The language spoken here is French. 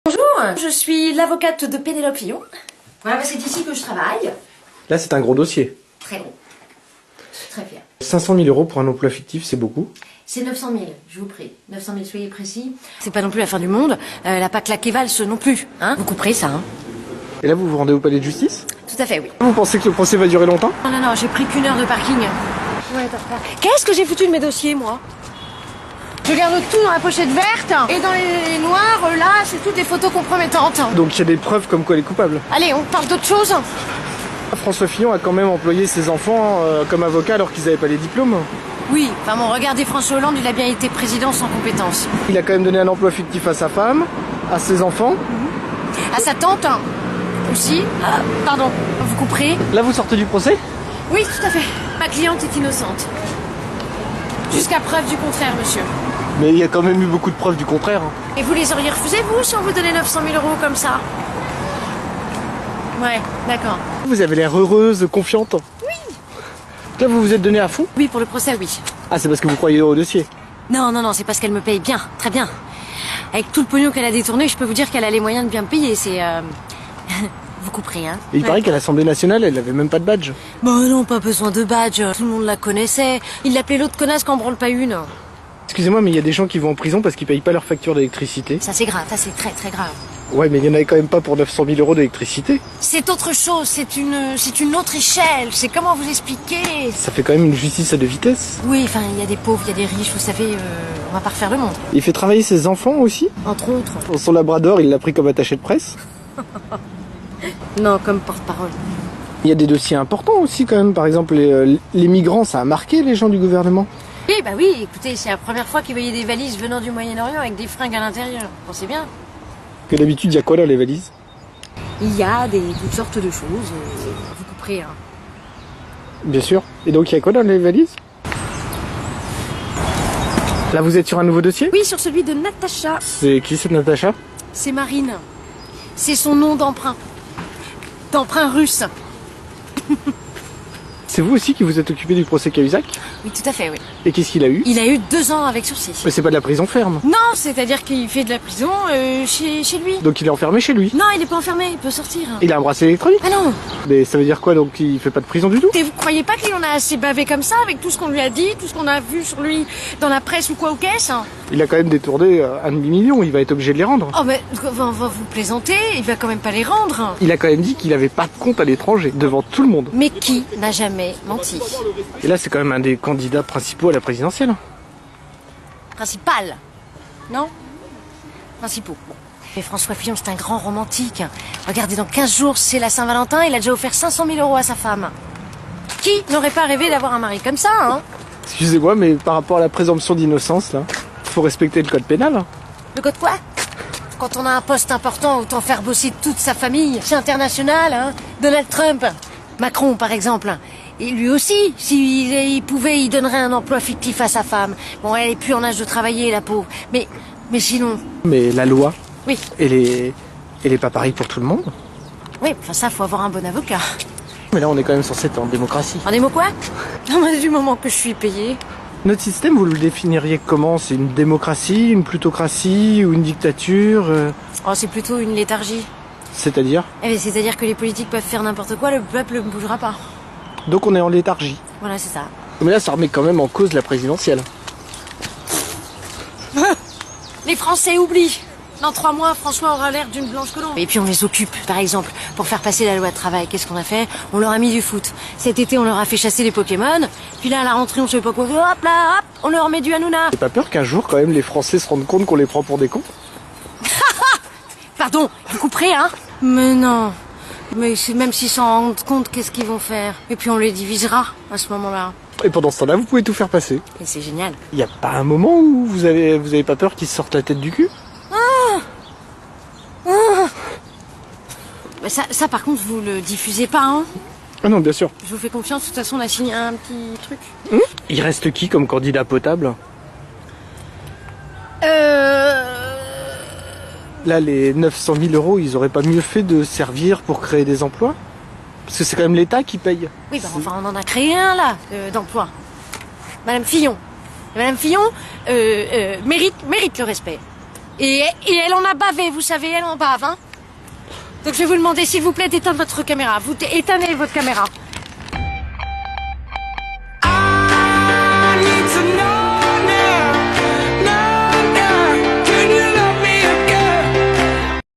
Bonjour, je suis l'avocate de Pénélope Fillon. Voilà, c'est ici que je travaille. Là, c'est un gros dossier. Très gros. Je suis très fière. 500 000 euros pour un emploi fictif, c'est beaucoup. C'est 900 000, je vous prie. 900 000, soyez précis. C'est pas non plus la fin du monde. Elle a pas claqué valse non plus. Hein, vous couperez ça, hein. Et là, vous vous rendez au palais de justice? Tout à fait, oui. Vous pensez que le procès va durer longtemps? Non, j'ai pris qu'une heure de parking. Ouais, qu'est-ce que j'ai foutu de mes dossiers, moi? Je garde tout dans la pochette verte. Et dans les noirs, là, c'est toutes les photos compromettantes. Donc il y a des preuves comme quoi elle est coupable. Allez, on parle d'autre chose. François Fillon a quand même employé ses enfants comme avocat alors qu'ils n'avaient pas les diplômes. Oui, enfin bon, regardez François Hollande, il a bien été président sans compétences. Il a quand même donné un emploi fictif à sa femme, à ses enfants. À sa tante aussi. Pardon, vous couperez? Là, vous sortez du procès? Oui, tout à fait. Ma cliente est innocente. Jusqu'à preuve du contraire, monsieur. Mais il y a quand même eu beaucoup de preuves du contraire. Et vous les auriez refusés, vous, si on vous donnait 900 000 euros comme ça? Ouais, d'accord. Vous avez l'air heureuse, confiante. Oui. Là, vous vous êtes donné à fond? Oui, pour le procès, oui. Ah, c'est parce que vous croyez au dossier? Non, c'est parce qu'elle me paye bien, très bien. Avec tout le pognon qu'elle a détourné, je peux vous dire qu'elle a les moyens de bien me payer, c'est... Vous couperez, hein. Et il paraît qu'à l'Assemblée nationale, elle n'avait même pas de badge. Bon non, pas besoin de badge, tout le monde la connaissait. Il l'appelait l'autre connasse qu'en branle pas une. Excusez-moi, mais il y a des gens qui vont en prison parce qu'ils payent pas leur facture d'électricité. Ça c'est grave, ça c'est très très grave. Ouais, mais il y en avait quand même pas pour 900 000 euros d'électricité. C'est autre chose, c'est une autre échelle, c'est comment vous expliquer. Ça fait quand même une justice à deux vitesses. Oui, enfin, il y a des pauvres, il y a des riches, vous savez, on va pas refaire le monde. Il fait travailler ses enfants aussi. Entre autres. Son labrador, il l'a pris comme attaché de presse. Non, comme porte-parole. Il y a des dossiers importants aussi quand même, par exemple les migrants, ça a marqué les gens du gouvernement. Oui, bah oui, écoutez, c'est la première fois qu'ils voyaient des valises venant du Moyen-Orient avec des fringues à l'intérieur. Pensez bien. Que d'habitude, il y a quoi dans les valises? Il y a toutes sortes de choses, vous couperez, hein. Bien sûr. Et donc il y a quoi dans les valises? Là, vous êtes sur un nouveau dossier? Oui, sur celui de Natacha. C'est qui cette Natacha? C'est Marine. C'est son nom d'emprunt. D'emprunt russe. C'est vous aussi qui vous êtes occupé du procès Cahuzac? Oui, tout à fait, oui. Et qu'est-ce qu'il a eu? Il a eu 2 ans avec sursis. Mais c'est pas de la prison ferme. Non, c'est-à-dire qu'il fait de la prison chez lui. Donc il est enfermé chez lui. Non, il est pas enfermé, il peut sortir. Il a un bracelet électronique. Ah non. Mais ça veut dire quoi, donc il fait pas de prison du tout? Et vous croyez pas qu'il en a assez bavé comme ça, avec tout ce qu'on lui a dit, tout ce qu'on a vu sur lui dans la presse ou quoi aux caisses? Il a quand même détourné 1,5 million, il va être obligé de les rendre. Oh mais vous plaisantez, il va quand même pas les rendre. Il a quand même dit qu'il avait pas de compte à l'étranger, devant tout le monde. Mais qui n'a jamais menti? Et là, c'est quand même un des candidats principaux à la présidentielle. Principal. Non? Principaux. Bon. Mais François Fillon, c'est un grand romantique. Regardez, dans 15 jours, c'est la Saint-Valentin, il a déjà offert 500 000 euros à sa femme. Qui n'aurait pas rêvé d'avoir un mari comme ça, hein? Excusez-moi, mais par rapport à la présomption d'innocence, là, faut respecter le code pénal. Le code quoi? Quand on a un poste important, autant faire bosser toute sa famille. C'est international, hein? Donald Trump, Macron, par exemple. Et lui aussi, s'il pouvait, il donnerait un emploi fictif à sa femme. Bon, elle est plus en âge de travailler, la pauvre. Mais sinon... Mais la loi, Oui, elle est pas pareille pour tout le monde. oui, enfin ça, faut avoir un bon avocat. Mais là, on est quand même censé être en démocratie. En des mots quoi? Non, mais du moment que je suis payée... Notre système, vous le définiriez comment? C'est une démocratie, une plutocratie ou une dictature Oh, c'est plutôt une léthargie. C'est-à-dire? Eh bien, c'est-à-dire que les politiques peuvent faire n'importe quoi, le peuple ne bougera pas. Donc on est en léthargie. Voilà, c'est ça. Mais là, ça remet quand même en cause la présidentielle. Les Français oublient. Dans 3 mois, François aura l'air d'une blanche colombe. Et puis on les occupe, par exemple, pour faire passer la loi de travail. Qu'est-ce qu'on a fait? On leur a mis du foot. Cet été, on leur a fait chasser les Pokémon. Puis là, à la rentrée, on sait pas quoi. Hop là, hop, on leur met du Hanouna. T'as pas peur qu'un jour, quand même, les Français se rendent compte qu'on les prend pour des cons? Pardon, vous couperez, hein? Mais non. Mais même s'ils s'en rendent compte, qu'est-ce qu'ils vont faire? Et puis on les divisera à ce moment-là. Et pendant ce temps-là, vous pouvez tout faire passer. Et c'est génial. Y a pas un moment où vous avez pas peur qu'ils se sortent la tête du cul? Mais ça, par contre, vous le diffusez pas, hein? Ah non, bien sûr. Je vous fais confiance, de toute façon, on a signé un petit truc. Il reste qui comme candidat potable? Là, les 900 000 euros, ils auraient pas mieux fait de servir pour créer des emplois? Parce que c'est quand même l'État qui paye. Oui, bah enfin, on en a créé un, là, d'emploi. Madame Fillon. Madame Fillon mérite le respect. Et elle en a bavé, vous savez, elle en bave, hein. Donc je vais vous demander, s'il vous plaît, d'éteindre votre caméra. Vous éteignez votre caméra.